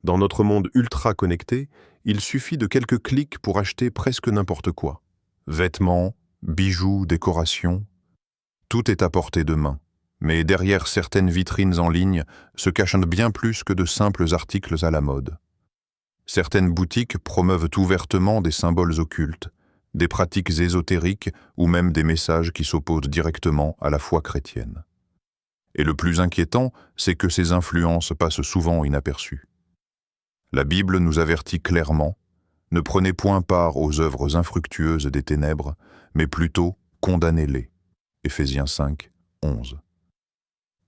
Dans notre monde ultra connecté, il suffit de quelques clics pour acheter presque n'importe quoi. Vêtements, bijoux, décorations, tout est à portée de main. Mais derrière certaines vitrines en ligne se cachent bien plus que de simples articles à la mode. Certaines boutiques promeuvent ouvertement des symboles occultes, des pratiques ésotériques ou même des messages qui s'opposent directement à la foi chrétienne. Et le plus inquiétant, c'est que ces influences passent souvent inaperçues. La Bible nous avertit clairement: ne prenez point part aux œuvres infructueuses des ténèbres, mais plutôt condamnez-les. Éphésiens 5, 11.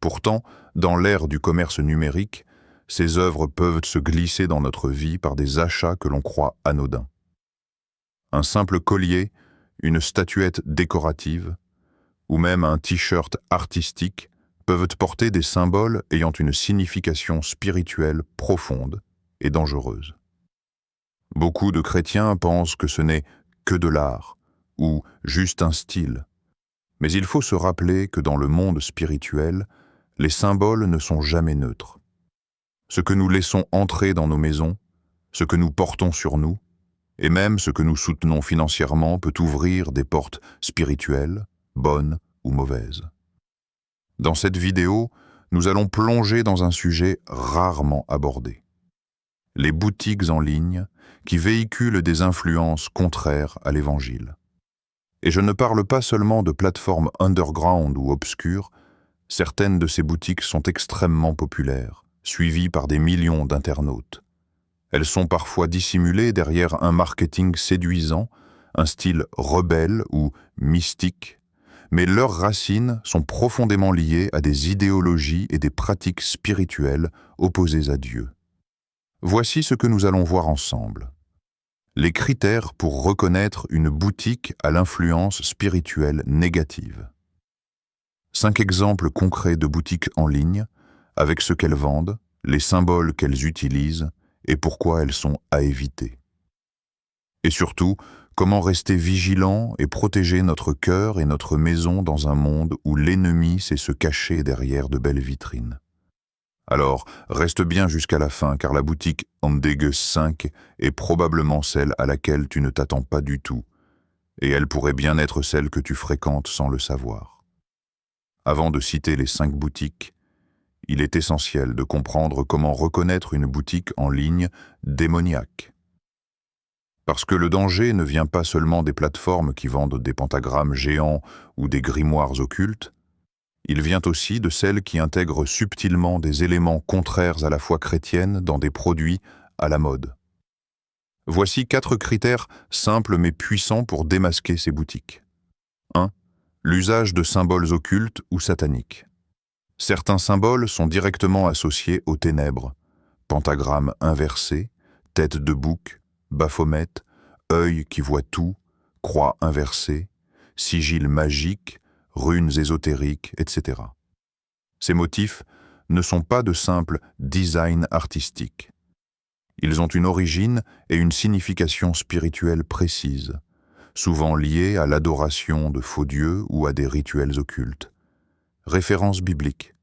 Pourtant, dans l'ère du commerce numérique, ces œuvres peuvent se glisser dans notre vie par des achats que l'on croit anodins. Un simple collier, une statuette décorative, ou même un t-shirt artistique peuvent porter des symboles ayant une signification spirituelle profonde et dangereuse. Beaucoup de chrétiens pensent que ce n'est que de l'art, ou juste un style. Mais il faut se rappeler que dans le monde spirituel, les symboles ne sont jamais neutres. Ce que nous laissons entrer dans nos maisons, ce que nous portons sur nous, et même ce que nous soutenons financièrement peut ouvrir des portes spirituelles, bonnes ou mauvaises. Dans cette vidéo, nous allons plonger dans un sujet rarement abordé: les boutiques en ligne qui véhiculent des influences contraires à l'Évangile. Et je ne parle pas seulement de plateformes underground ou obscures. Certaines de ces boutiques sont extrêmement populaires, suivies par des millions d'internautes. Elles sont parfois dissimulées derrière un marketing séduisant, un style rebelle ou mystique, mais leurs racines sont profondément liées à des idéologies et des pratiques spirituelles opposées à Dieu. Voici ce que nous allons voir ensemble. Les critères pour reconnaître une boutique à l'influence spirituelle négative. 5 exemples concrets de boutiques en ligne, avec ce qu'elles vendent, les symboles qu'elles utilisent et pourquoi elles sont à éviter. Et surtout, comment rester vigilant et protéger notre cœur et notre maison dans un monde où l'ennemi sait se cacher derrière de belles vitrines. Alors, reste bien jusqu'à la fin, car la boutique Ondegus 5 est probablement celle à laquelle tu ne t'attends pas du tout, et elle pourrait bien être celle que tu fréquentes sans le savoir. Avant de citer les 5 boutiques, il est essentiel de comprendre comment reconnaître une boutique en ligne démoniaque. Parce que le danger ne vient pas seulement des plateformes qui vendent des pentagrammes géants ou des grimoires occultes, il vient aussi de celles qui intègrent subtilement des éléments contraires à la foi chrétienne dans des produits à la mode. Voici 4 critères simples mais puissants pour démasquer ces boutiques. 1. L'usage de symboles occultes ou sataniques. Certains symboles sont directement associés aux ténèbres: pentagramme inversé, tête de bouc, baphomet, œil qui voit tout, croix inversée, sigil magique, runes ésotériques, etc. Ces motifs ne sont pas de simples designs artistiques. Ils ont une origine et une signification spirituelle précise, souvent liées à l'adoration de faux dieux ou à des rituels occultes. Référence biblique.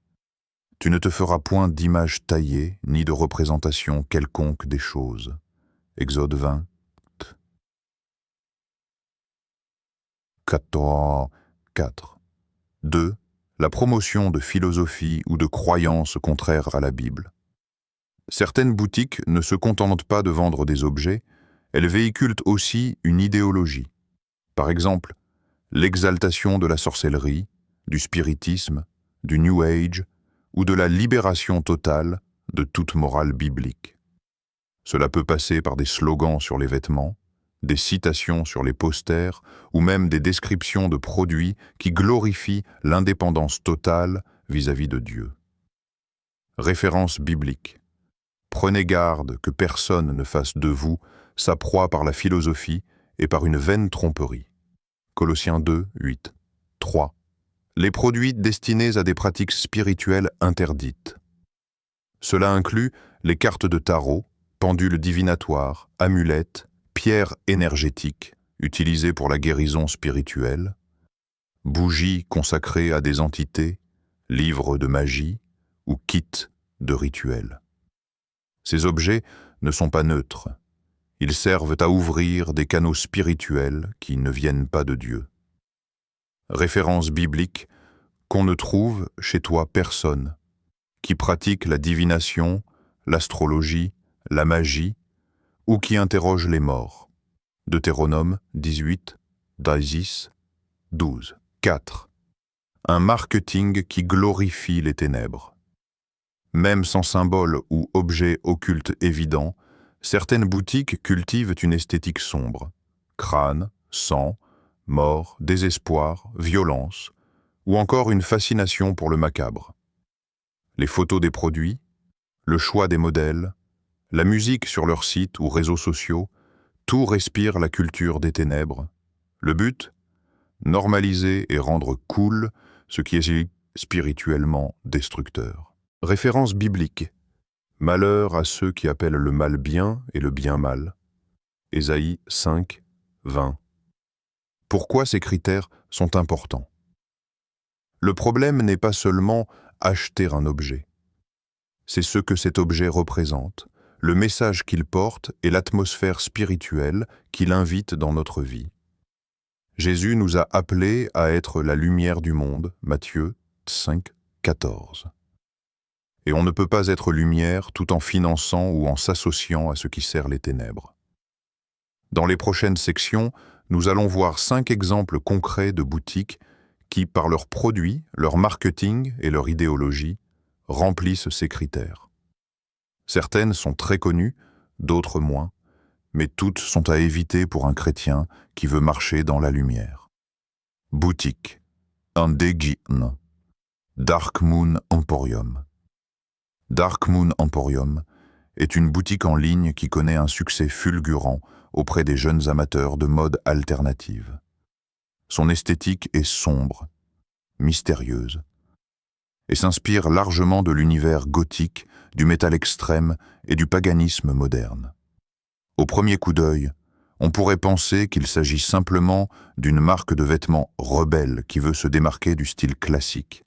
Tu ne te feras point d'image taillée ni de représentation quelconque des choses. Exode 20. 4. 2. La promotion de philosophies ou de croyances contraires à la Bible. Certaines boutiques ne se contentent pas de vendre des objets, elles véhiculent aussi une idéologie. Par exemple, l'exaltation de la sorcellerie, du spiritisme, du New Age ou de la libération totale de toute morale biblique. Cela peut passer par des slogans sur les vêtements, des citations sur les posters ou même des descriptions de produits qui glorifient l'indépendance totale vis-à-vis de Dieu. Référence biblique. Prenez garde que personne ne fasse de vous sa proie par la philosophie et par une vaine tromperie. Colossiens 2, 8. 3. Les produits destinés à des pratiques spirituelles interdites. Cela inclut les cartes de tarot, pendules divinatoires, amulettes, pierres énergétiques utilisées pour la guérison spirituelle, bougies consacrées à des entités, livres de magie ou kits de rituels. Ces objets ne sont pas neutres. Ils servent à ouvrir des canaux spirituels qui ne viennent pas de Dieu. Référence biblique qu'on ne trouve chez toi personne, qui pratique la divination, l'astrologie, la magie, ou qui interroge les morts. Deutéronome 18, Daïsis 12. 4. Un marketing qui glorifie les ténèbres. Même sans symbole ou objet occulte évident, certaines boutiques cultivent une esthétique sombre. Crâne, sang, mort, désespoir, violence, ou encore une fascination pour le macabre. Les photos des produits, le choix des modèles, la musique sur leurs sites ou réseaux sociaux, tout respire la culture des ténèbres. Le but ? Normaliser et rendre cool ce qui est spirituellement destructeur. Référence biblique. Malheur à ceux qui appellent le mal bien et le bien mal. Ésaïe 5, 20. Pourquoi ces critères sont importants ? Le problème n'est pas seulement acheter un objet. C'est ce que cet objet représente, le message qu'il porte et l'atmosphère spirituelle qu'il invite dans notre vie. Jésus nous a appelés à être la lumière du monde, Matthieu 5, 14. Et on ne peut pas être lumière tout en finançant ou en s'associant à ce qui sert les ténèbres. Dans les prochaines sections, nous allons voir 5 exemples concrets de boutiques qui, par leurs produits, leur marketing et leur idéologie, remplissent ces critères. Certaines sont très connues, d'autres moins, mais toutes sont à éviter pour un chrétien qui veut marcher dans la lumière. Boutique, Andegin, Dark Moon Emporium. Dark Moon Emporium est une boutique en ligne qui connaît un succès fulgurant auprès des jeunes amateurs de mode alternative. Son esthétique est sombre, mystérieuse, et s'inspire largement de l'univers gothique, du métal extrême et du paganisme moderne. Au premier coup d'œil, on pourrait penser qu'il s'agit simplement d'une marque de vêtements rebelle qui veut se démarquer du style classique.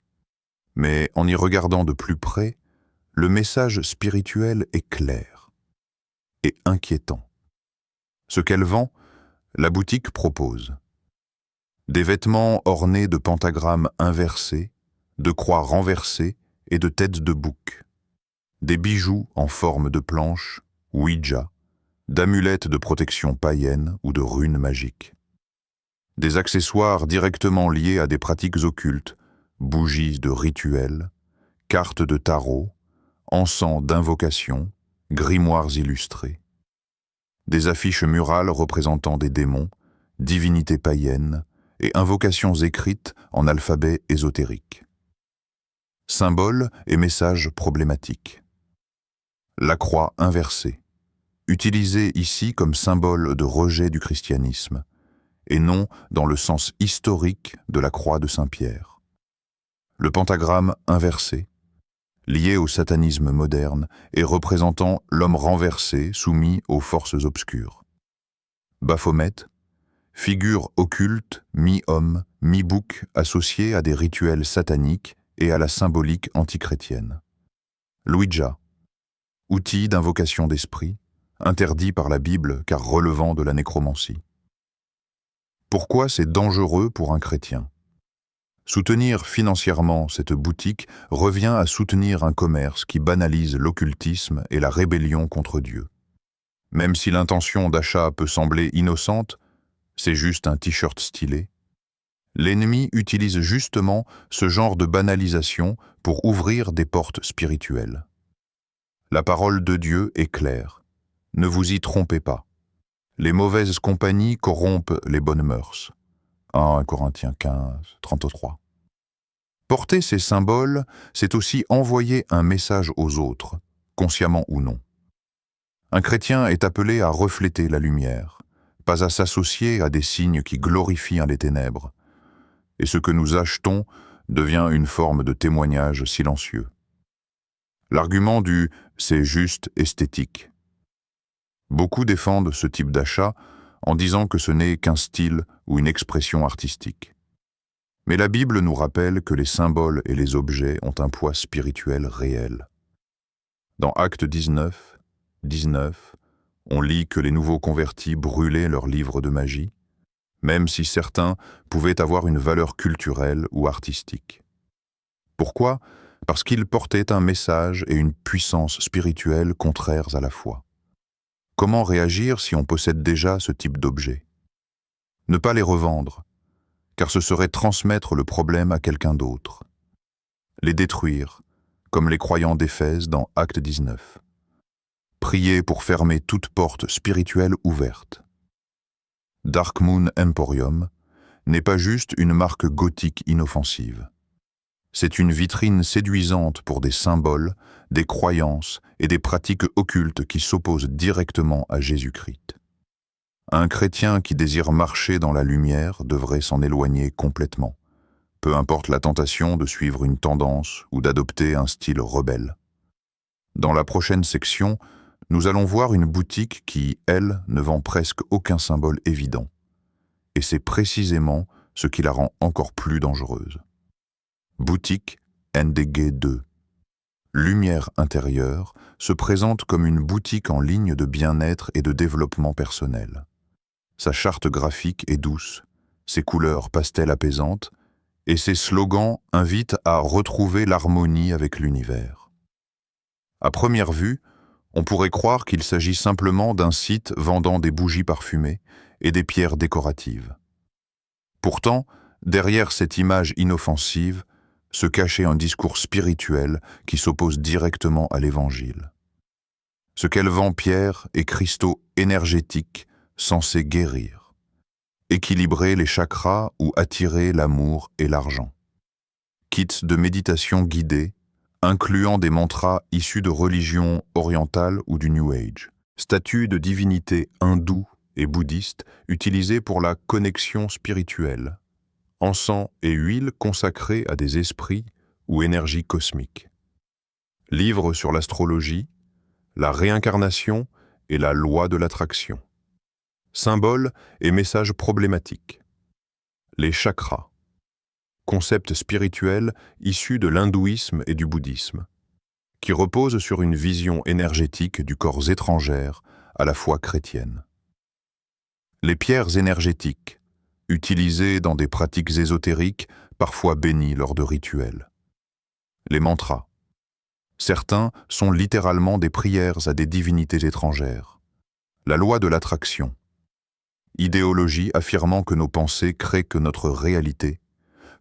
Mais en y regardant de plus près, le message spirituel est clair et inquiétant. Ce qu'elle vend, la boutique propose. Des vêtements ornés de pentagrammes inversés, de croix renversées et de têtes de bouc. Des bijoux en forme de planches, Ouija, d'amulettes de protection païenne ou de runes magiques. Des accessoires directement liés à des pratiques occultes, bougies de rituels, cartes de tarot, encens d'invocation, grimoires illustrés. Des affiches murales représentant des démons, divinités païennes et invocations écrites en alphabet ésotérique. Symboles et messages problématiques. La croix inversée, utilisée ici comme symbole de rejet du christianisme, et non dans le sens historique de la croix de Saint-Pierre. Le pentagramme inversé, lié au satanisme moderne et représentant l'homme renversé soumis aux forces obscures. Baphomet, figure occulte, mi-homme, mi-bouc associée à des rituels sataniques et à la symbolique antichrétienne. Ouija, outil d'invocation d'esprit, interdit par la Bible car relevant de la nécromancie. Pourquoi c'est dangereux pour un chrétien ? Soutenir financièrement cette boutique revient à soutenir un commerce qui banalise l'occultisme et la rébellion contre Dieu. Même si l'intention d'achat peut sembler innocente, c'est juste un t-shirt stylé, l'ennemi utilise justement ce genre de banalisation pour ouvrir des portes spirituelles. La parole de Dieu est claire. Ne vous y trompez pas. Les mauvaises compagnies corrompent les bonnes mœurs. 1 Corinthiens 15, 33. Porter ces symboles, c'est aussi envoyer un message aux autres, consciemment ou non. Un chrétien est appelé à refléter la lumière, pas à s'associer à des signes qui glorifient les ténèbres. Et ce que nous achetons devient une forme de témoignage silencieux. L'argument du « c'est juste esthétique ». Beaucoup défendent ce type d'achat en disant que ce n'est qu'un style ou une expression artistique. Mais la Bible nous rappelle que les symboles et les objets ont un poids spirituel réel. Dans Actes 19, 19, on lit que les nouveaux convertis brûlaient leurs livres de magie, même si certains pouvaient avoir une valeur culturelle ou artistique. Pourquoi? Parce qu'ils portaient un message et une puissance spirituelle contraires à la foi. Comment réagir si on possède déjà ce type d'objet? Ne pas les revendre, car ce serait transmettre le problème à quelqu'un d'autre. Les détruire, comme les croyants d'Éphèse dans Acte 19. Prier pour fermer toute porte spirituelle ouverte. Dark Moon Emporium n'est pas juste une marque gothique inoffensive. C'est une vitrine séduisante pour des symboles, des croyances et des pratiques occultes qui s'opposent directement à Jésus-Christ. Un chrétien qui désire marcher dans la lumière devrait s'en éloigner complètement, peu importe la tentation de suivre une tendance ou d'adopter un style rebelle. Dans la prochaine section, nous allons voir une boutique qui, elle, ne vend presque aucun symbole évident. Et c'est précisément ce qui la rend encore plus dangereuse. Boutique NDG 2. Lumière intérieure se présente comme une boutique en ligne de bien-être et de développement personnel. Sa charte graphique est douce, ses couleurs pastel apaisantes et ses slogans invitent à retrouver l'harmonie avec l'univers. À première vue, on pourrait croire qu'il s'agit simplement d'un site vendant des bougies parfumées et des pierres décoratives. Pourtant, derrière cette image inoffensive, se cachait un discours spirituel qui s'oppose directement à l'Évangile. Ce qu'elle vend pierres et cristaux énergétiques censés guérir, équilibrer les chakras ou attirer l'amour et l'argent. Kits de méditation guidée, incluant des mantras issus de religions orientales ou du New Age. Statues de divinités hindoues et bouddhistes utilisées pour la connexion spirituelle. Encens et huile consacrés à des esprits ou énergies cosmiques. Livres sur l'astrologie, la réincarnation et la loi de l'attraction. Symboles et messages problématiques. Les chakras. Concept spirituel issu de l'hindouisme et du bouddhisme, qui repose sur une vision énergétique du corps étrangère à la foi chrétienne. Les pierres énergétiques, utilisées dans des pratiques ésotériques, parfois bénies lors de rituels. Les mantras. Certains sont littéralement des prières à des divinités étrangères. La loi de l'attraction. Idéologie affirmant que nos pensées créent que notre réalité,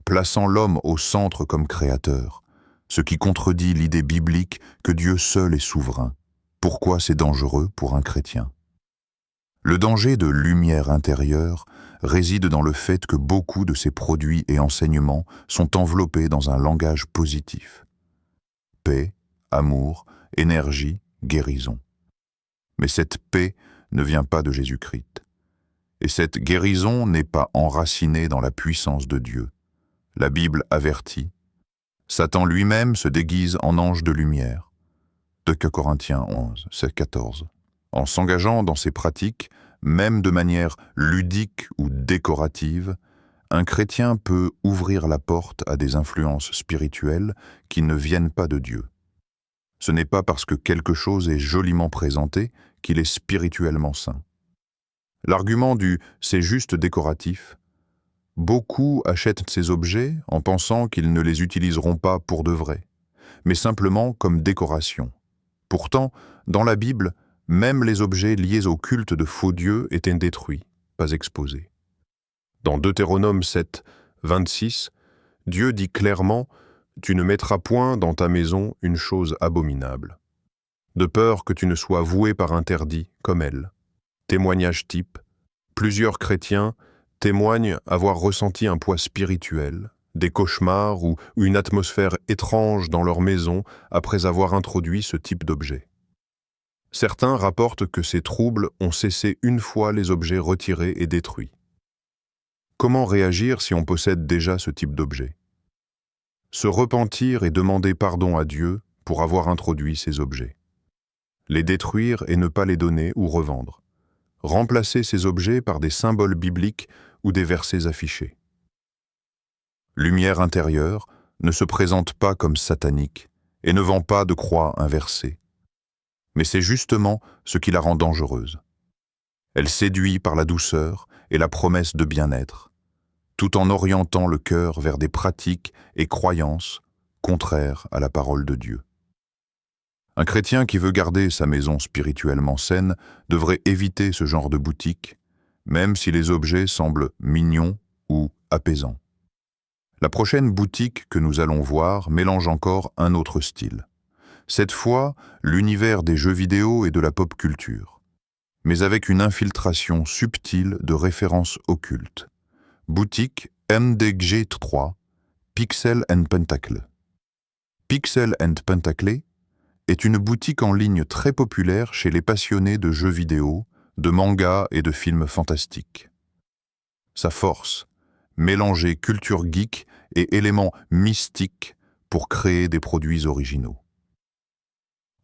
plaçant l'homme au centre comme créateur, ce qui contredit l'idée biblique que Dieu seul est souverain. Pourquoi c'est dangereux pour un chrétien? Le danger de lumière intérieure réside dans le fait que beaucoup de ces produits et enseignements sont enveloppés dans un langage positif. Paix, amour, énergie, guérison. Mais cette paix ne vient pas de Jésus-Christ. Et cette guérison n'est pas enracinée dans la puissance de Dieu. La Bible avertit. Satan lui-même se déguise en ange de lumière. 2 Corinthiens 11, 14. En s'engageant dans ces pratiques, même de manière ludique ou décorative, un chrétien peut ouvrir la porte à des influences spirituelles qui ne viennent pas de Dieu. Ce n'est pas parce que quelque chose est joliment présenté qu'il est spirituellement sain. L'argument du « c'est juste décoratif », beaucoup achètent ces objets en pensant qu'ils ne les utiliseront pas pour de vrai, mais simplement comme décoration. Pourtant, dans la Bible, même les objets liés au culte de faux dieux étaient détruits, pas exposés. Dans Deutéronome 7, 26, Dieu dit clairement « Tu ne mettras point dans ta maison une chose abominable, de peur que tu ne sois voué par interdit comme elle. » Témoignage type, plusieurs chrétiens témoignent avoir ressenti un poids spirituel, des cauchemars ou une atmosphère étrange dans leur maison après avoir introduit ce type d'objet. Certains rapportent que ces troubles ont cessé une fois les objets retirés et détruits. Comment réagir si on possède déjà ce type d'objet? Se repentir et demander pardon à Dieu pour avoir introduit ces objets. Les détruire et ne pas les donner ou revendre. Remplacer ces objets par des symboles bibliques ou des versets affichés. Lumière intérieure ne se présente pas comme satanique et ne vend pas de croix inversée. Mais c'est justement ce qui la rend dangereuse. Elle séduit par la douceur et la promesse de bien-être, tout en orientant le cœur vers des pratiques et croyances contraires à la parole de Dieu. Un chrétien qui veut garder sa maison spirituellement saine devrait éviter ce genre de boutique, même si les objets semblent mignons ou apaisants. La prochaine boutique que nous allons voir mélange encore un autre style. Cette fois, l'univers des jeux vidéo et de la pop culture, mais avec une infiltration subtile de références occultes. Boutique MDG3, Pixel & Pentacle. Pixel & Pentacle est une boutique en ligne très populaire chez les passionnés de jeux vidéo, de mangas et de films fantastiques. Sa force, mélanger culture geek et éléments mystiques pour créer des produits originaux.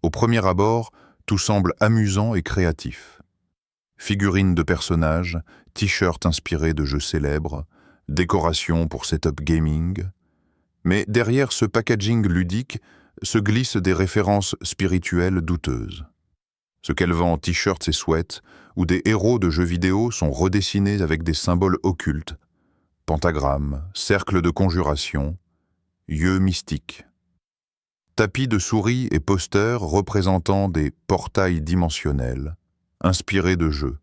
Au premier abord, tout semble amusant et créatif. Figurines de personnages, t-shirts inspirés de jeux célèbres, décorations pour setup gaming. Mais derrière ce packaging ludique se glissent des références spirituelles douteuses. Ce qu'elle vend en t-shirts et sweats, où des héros de jeux vidéo sont redessinés avec des symboles occultes, pentagrammes, cercles de conjuration, yeux mystiques. Tapis de souris et posters représentant des portails dimensionnels, inspirés de jeux,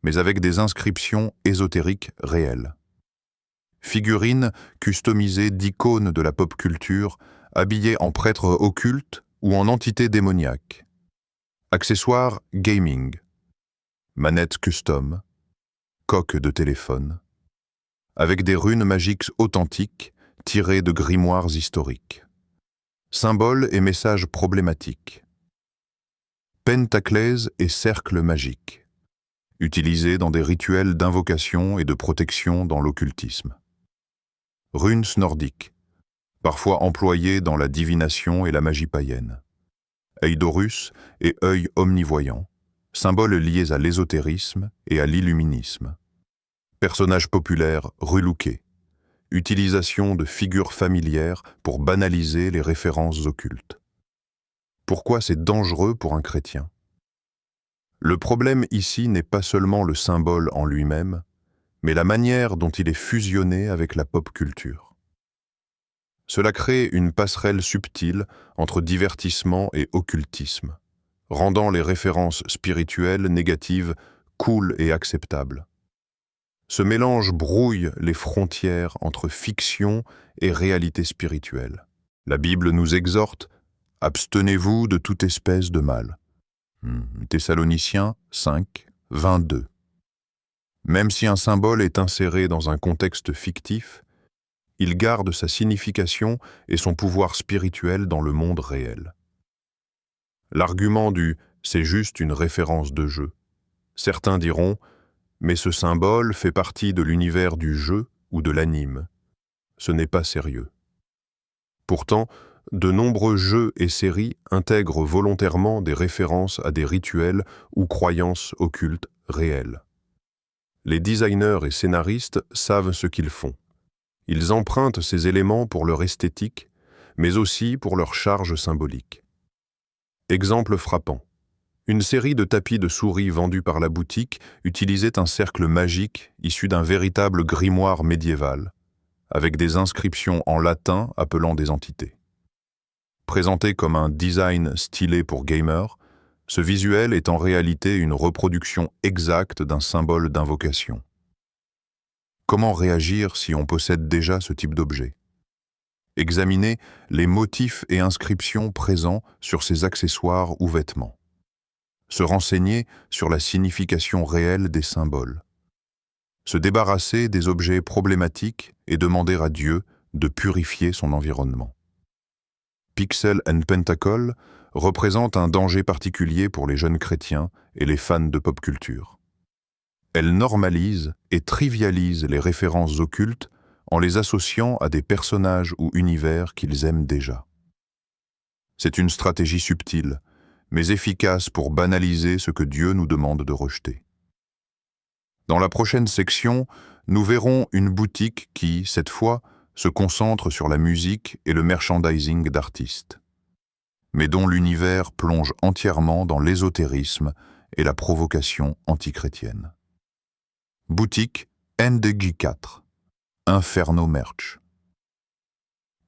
mais avec des inscriptions ésotériques réelles. Figurines customisées d'icônes de la pop culture, habillées en prêtres occultes ou en entités démoniaques. Accessoires gaming, manettes custom, coques de téléphone, avec des runes magiques authentiques tirées de grimoires historiques. Symboles et messages problématiques. Pentaclèses et cercles magiques, utilisés dans des rituels d'invocation et de protection dans l'occultisme. Runes nordiques, parfois employées dans la divination et la magie païenne. Œil d'Horus et œil omnivoyant, symboles liés à l'ésotérisme et à l'illuminisme. Personnages populaires relookés. Utilisation de figures familières pour banaliser les références occultes. Pourquoi c'est dangereux pour un chrétien? Le problème ici n'est pas seulement le symbole en lui-même, mais la manière dont il est fusionné avec la pop culture. Cela crée une passerelle subtile entre divertissement et occultisme, rendant les références spirituelles négatives cool et acceptables. Ce mélange brouille les frontières entre fiction et réalité spirituelle. La Bible nous exhorte « Abstenez-vous de toute espèce de mal ». Thessaloniciens 5, 22. Même si un symbole est inséré dans un contexte fictif, il garde sa signification et son pouvoir spirituel dans le monde réel. L'argument du « c'est juste une référence de jeu », certains diront « mais ce symbole fait partie de l'univers du jeu ou de l'anime. Ce n'est pas sérieux. » Pourtant, de nombreux jeux et séries intègrent volontairement des références à des rituels ou croyances occultes réelles. Les designers et scénaristes savent ce qu'ils font. Ils empruntent ces éléments pour leur esthétique, mais aussi pour leur charge symbolique. Exemple frappant. Une série de tapis de souris vendus par la boutique utilisait un cercle magique issu d'un véritable grimoire médiéval, avec des inscriptions en latin appelant des entités. Présenté comme un design stylé pour gamers, ce visuel est en réalité une reproduction exacte d'un symbole d'invocation. Comment réagir si on possède déjà ce type d'objet? Examiner les motifs et inscriptions présents sur ces accessoires ou vêtements. Se renseigner sur la signification réelle des symboles. Se débarrasser des objets problématiques et demander à Dieu de purifier son environnement. Pixel & Pentacle représente un danger particulier pour les jeunes chrétiens et les fans de pop culture. Elle normalise et trivialise les références occultes en les associant à des personnages ou univers qu'ils aiment déjà. C'est une stratégie subtile, mais efficace pour banaliser ce que Dieu nous demande de rejeter. Dans la prochaine section, nous verrons une boutique qui, cette fois, se concentre sur la musique et le merchandising d'artistes. mais dont l'univers plonge entièrement dans l'ésotérisme et la provocation antichrétienne. Boutique NDG 4. Inferno Merch.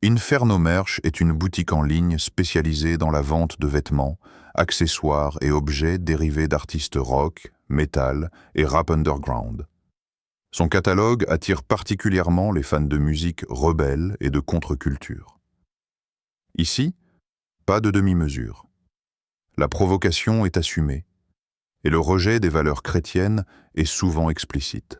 Inferno Merch est une boutique en ligne spécialisée dans la vente de vêtements, accessoires et objets dérivés d'artistes rock, metal et rap underground. Son catalogue attire particulièrement les fans de musique rebelle et de contre-culture. Ici, pas de demi-mesure. La provocation est assumée, et le rejet des valeurs chrétiennes est souvent explicite.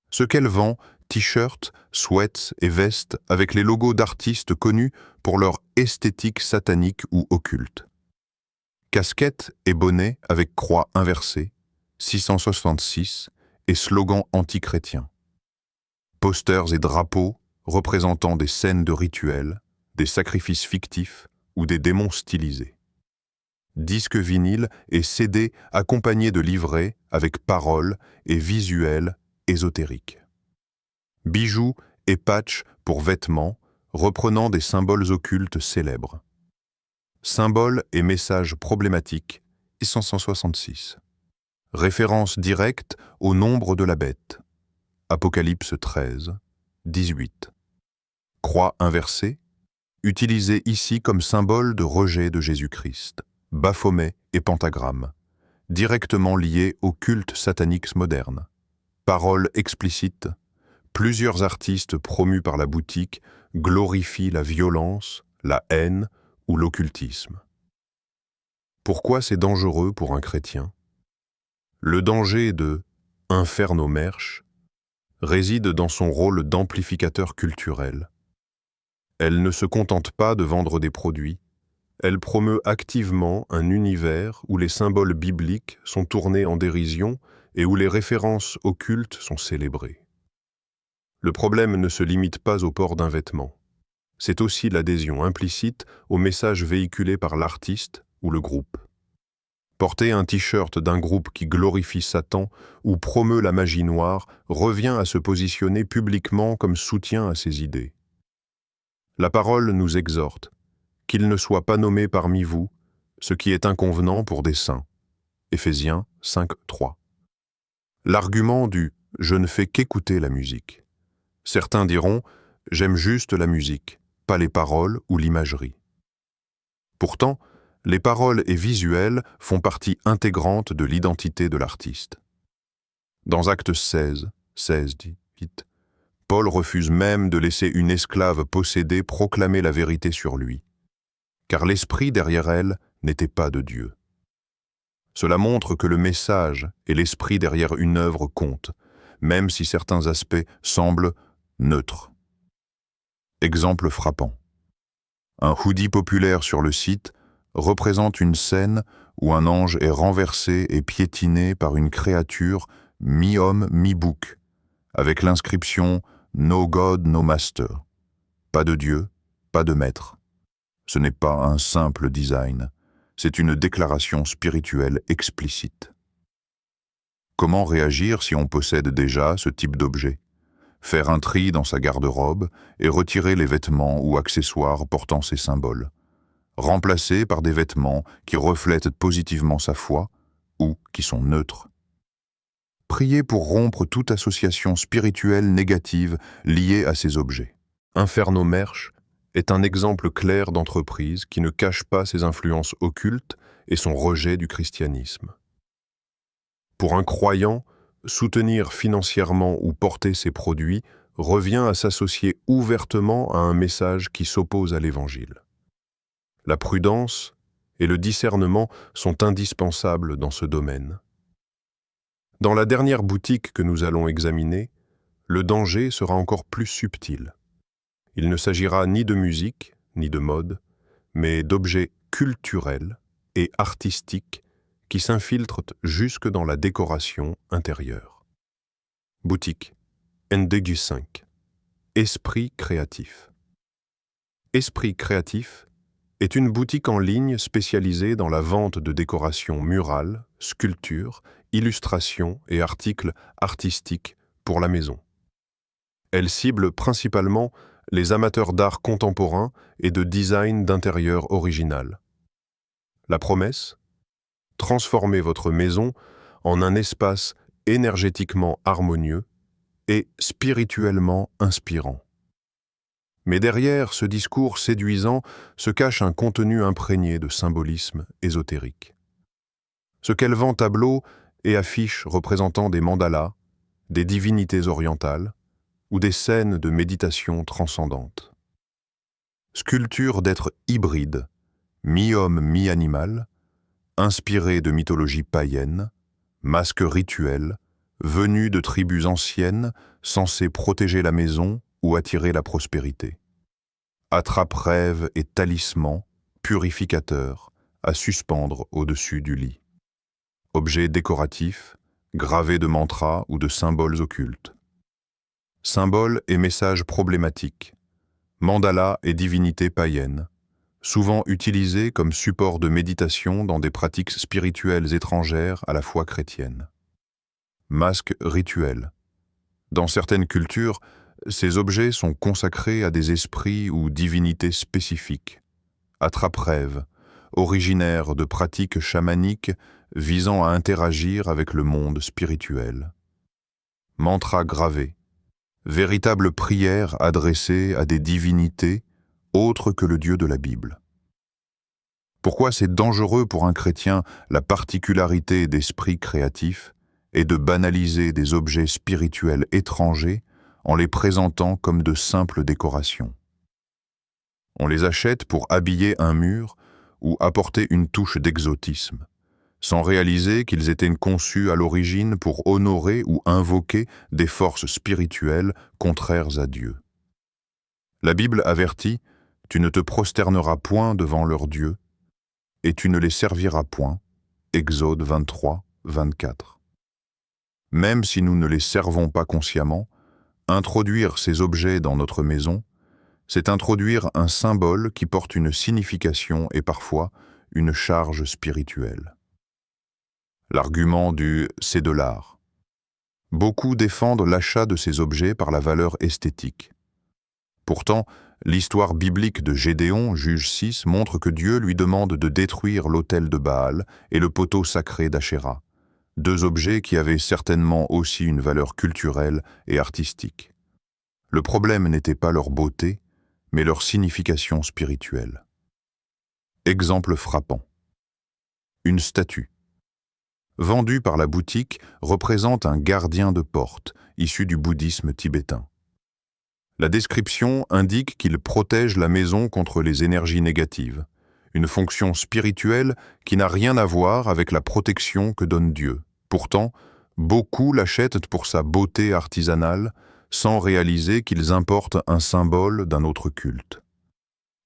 Ce qu'elle vend, t-shirts, sweats et vestes avec les logos d'artistes connus pour leur esthétique satanique ou occulte. Casquettes et bonnets avec croix inversée, 666, et slogans anti-chrétiens. Posters et drapeaux représentant des scènes de rituels, des sacrifices fictifs ou des démons stylisés. Disques vinyles et CD accompagnés de livrets avec paroles et visuels ésotériques. Bijoux et patchs pour vêtements reprenant des symboles occultes célèbres. Symboles et messages problématiques, 666. Référence directe au nombre de la bête. Apocalypse 13, 18. Croix inversée, utilisée ici comme symbole de rejet de Jésus-Christ. Baphomet et pentagramme, directement liés au culte satanique moderne. Paroles explicites, plusieurs artistes promus par la boutique glorifient la violence, la haine ou l'occultisme. Pourquoi c'est dangereux pour un chrétien? Le danger de Inferno Merch réside dans son rôle d'amplificateur culturel. Elle ne se contente pas de vendre des produits, elle promeut activement un univers où les symboles bibliques sont tournés en dérision et où les références occultes sont célébrées. Le problème ne se limite pas au port d'un vêtement. C'est aussi l'adhésion implicite au message véhiculé par l'artiste ou le groupe. Porter un t-shirt d'un groupe qui glorifie Satan ou promeut la magie noire revient à se positionner publiquement comme soutien à ses idées. La parole nous exhorte qu'il ne soit pas nommé parmi vous ce qui est inconvenant pour des saints. Éphésiens 5, 3. L'argument du « je ne fais qu'écouter la musique ». Certains diront « j'aime juste la musique, pas les paroles ou l'imagerie ». Pourtant, les paroles et visuels font partie intégrante de l'identité de l'artiste. Dans Actes 16, 18, Paul refuse même de laisser une esclave possédée proclamer la vérité sur lui, car l'esprit derrière elle n'était pas de Dieu. Cela montre que le message et l'esprit derrière une œuvre comptent, même si certains aspects semblent neutres. Exemple frappant. Un hoodie populaire sur le site représente une scène où un ange est renversé et piétiné par une créature mi-homme, mi-bouc, avec l'inscription « No God, no Master ». Pas de Dieu, pas de maître. Ce n'est pas un simple design, c'est une déclaration spirituelle explicite. Comment réagir si on possède déjà ce type d'objet? Faire un tri dans sa garde-robe et retirer les vêtements ou accessoires portant ces symboles. Remplacés par des vêtements qui reflètent positivement sa foi ou qui sont neutres. Priez pour rompre toute association spirituelle négative liée à ces objets. Inferno Merch est un exemple clair d'entreprise qui ne cache pas ses influences occultes et son rejet du christianisme. Pour un croyant, soutenir financièrement ou porter ses produits revient à s'associer ouvertement à un message qui s'oppose à l'Évangile. La prudence et le discernement sont indispensables dans ce domaine. Dans la dernière boutique que nous allons examiner, le danger sera encore plus subtil. Il ne s'agira ni de musique, ni de mode, mais d'objets culturels et artistiques qui s'infiltrent jusque dans la décoration intérieure. Boutique NDG 5. Esprit créatif. Esprit créatif est une boutique en ligne spécialisée dans la vente de décorations murales, sculptures, illustrations et articles artistiques pour la maison. Elle cible principalement les amateurs d'art contemporain et de design d'intérieur original. La promesse? Transformez votre maison en un espace énergétiquement harmonieux et spirituellement inspirant. Mais derrière ce discours séduisant se cache un contenu imprégné de symbolisme ésotérique. Ce qu'elle vend tableaux et affiches représentant des mandalas, des divinités orientales ou des scènes de méditation transcendante. Sculpture d'êtres hybrides, mi-homme, mi-animal, inspirés de mythologie païenne, masques rituels, venus de tribus anciennes censées protéger la maison ou attirer la prospérité. Attrape-rêves et talismans, purificateurs, à suspendre au-dessus du lit. Objets décoratifs, gravés de mantras ou de symboles occultes. Symboles et messages problématiques. Mandalas et divinités païennes, souvent utilisés comme support de méditation dans des pratiques spirituelles étrangères à la foi chrétienne. Masques rituels. Dans certaines cultures, ces objets sont consacrés à des esprits ou divinités spécifiques. Attrape-rêves, originaires de pratiques chamaniques visant à interagir avec le monde spirituel. Mantras gravés, véritables prières adressées à des divinités autres que le Dieu de la Bible. Pourquoi c'est dangereux pour un chrétien la particularité d'esprit créatif et de banaliser des objets spirituels étrangers en les présentant comme de simples décorations? On les achète pour habiller un mur ou apporter une touche d'exotisme, sans réaliser qu'ils étaient conçus à l'origine pour honorer ou invoquer des forces spirituelles contraires à Dieu. La Bible avertit « Tu ne te prosterneras point devant leurs dieux, et tu ne les serviras point » Exode 23, 24. Même si nous ne les servons pas consciemment, introduire ces objets dans notre maison, c'est introduire un symbole qui porte une signification et parfois une charge spirituelle. L'argument du « c'est de l'art ». Beaucoup défendent l'achat de ces objets par la valeur esthétique. Pourtant, l'histoire biblique de Gédéon, juge 6, montre que Dieu lui demande de détruire l'autel de Baal et le poteau sacré d'Achéra, deux objets qui avaient certainement aussi une valeur culturelle et artistique. Le problème n'était pas leur beauté, mais leur signification spirituelle. Exemple frappant. Une statue. Vendue par la boutique, représente un gardien de porte, issu du bouddhisme tibétain. La description indique qu'il protège la maison contre les énergies négatives, une fonction spirituelle qui n'a rien à voir avec la protection que donne Dieu. Pourtant, beaucoup l'achètent pour sa beauté artisanale, sans réaliser qu'ils importent un symbole d'un autre culte.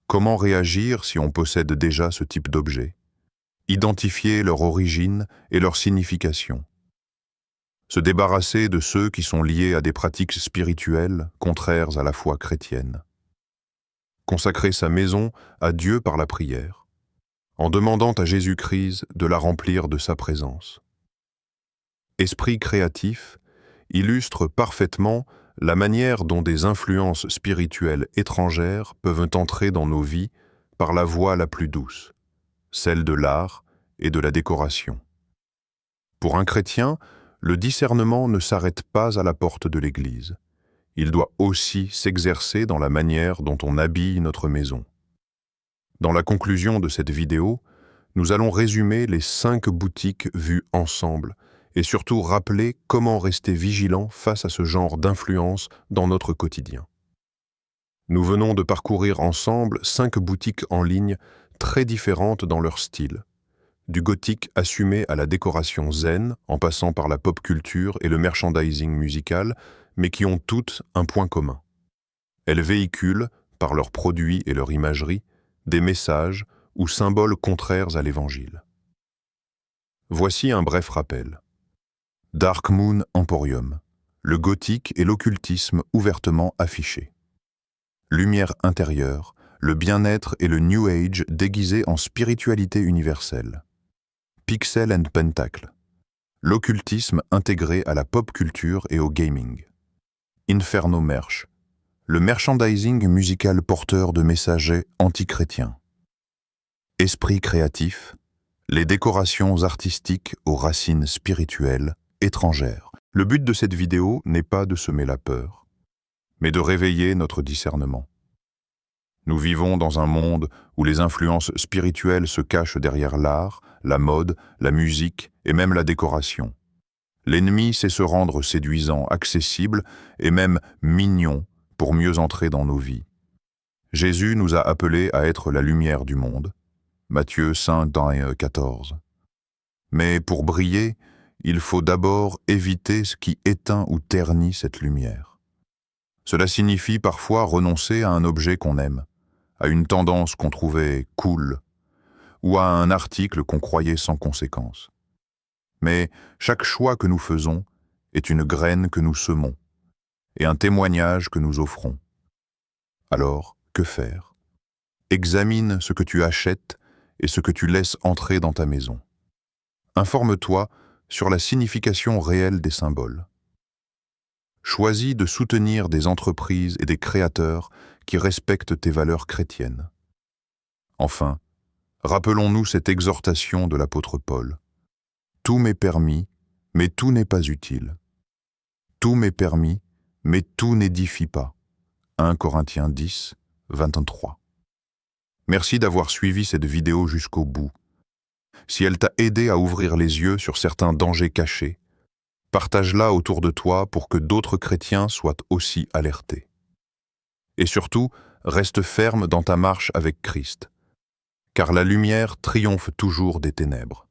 Comment réagir si on possède déjà ce type d'objet? Identifier leur origine et leur signification. Se débarrasser de ceux qui sont liés à des pratiques spirituelles contraires à la foi chrétienne. Consacrer sa maison à Dieu par la prière, en demandant à Jésus-Christ de la remplir de sa présence. Esprit créatif illustre parfaitement la manière dont des influences spirituelles étrangères peuvent entrer dans nos vies par la voie la plus douce, celle de l'art et de la décoration. Pour un chrétien, le discernement ne s'arrête pas à la porte de l'Église. Il doit aussi s'exercer dans la manière dont on habille notre maison. Dans la conclusion de cette vidéo, nous allons résumer les 5 boutiques vues ensemble et surtout rappeler comment rester vigilant face à ce genre d'influence dans notre quotidien. Nous venons de parcourir ensemble 5 boutiques en ligne très différentes dans leur style, du gothique assumé à la décoration zen, en passant par la pop culture et le merchandising musical, mais qui ont toutes un point commun. Elles véhiculent, par leurs produits et leur imagerie, des messages ou symboles contraires à l'Évangile. Voici un bref rappel. Dark Moon Emporium, le gothique et l'occultisme ouvertement affichés. Lumière intérieure, le bien-être et le New Age déguisés en spiritualité universelle. Pixel and Pentacle, l'occultisme intégré à la pop culture et au gaming. Inferno Merch, le merchandising musical porteur de messagers antichrétiens. Esprit créatif, les décorations artistiques aux racines spirituelles étrangères. Le but de cette vidéo n'est pas de semer la peur, mais de réveiller notre discernement. Nous vivons dans un monde où les influences spirituelles se cachent derrière l'art, la mode, la musique et même la décoration. L'ennemi sait se rendre séduisant, accessible et même mignon pour mieux entrer dans nos vies. Jésus nous a appelés à être la lumière du monde. Matthieu 5:14. Mais pour briller, il faut d'abord éviter ce qui éteint ou ternit cette lumière. Cela signifie parfois renoncer à un objet qu'on aime, à une tendance qu'on trouvait cool, ou à un article qu'on croyait sans conséquence. Mais chaque choix que nous faisons est une graine que nous semons, et un témoignage que nous offrons. Alors, que faire? Examine ce que tu achètes et ce que tu laisses entrer dans ta maison. Informe-toi sur la signification réelle des symboles. Choisis de soutenir des entreprises et des créateurs qui respectent tes valeurs chrétiennes. Enfin, rappelons-nous cette exhortation de l'apôtre Paul. Tout m'est permis, mais tout n'est pas utile. Tout m'est permis, mais tout n'édifie pas. 1 Corinthiens 10, 23. Merci d'avoir suivi cette vidéo jusqu'au bout. Si elle t'a aidé à ouvrir les yeux sur certains dangers cachés, partage-la autour de toi pour que d'autres chrétiens soient aussi alertés. Et surtout, reste ferme dans ta marche avec Christ, car la lumière triomphe toujours des ténèbres.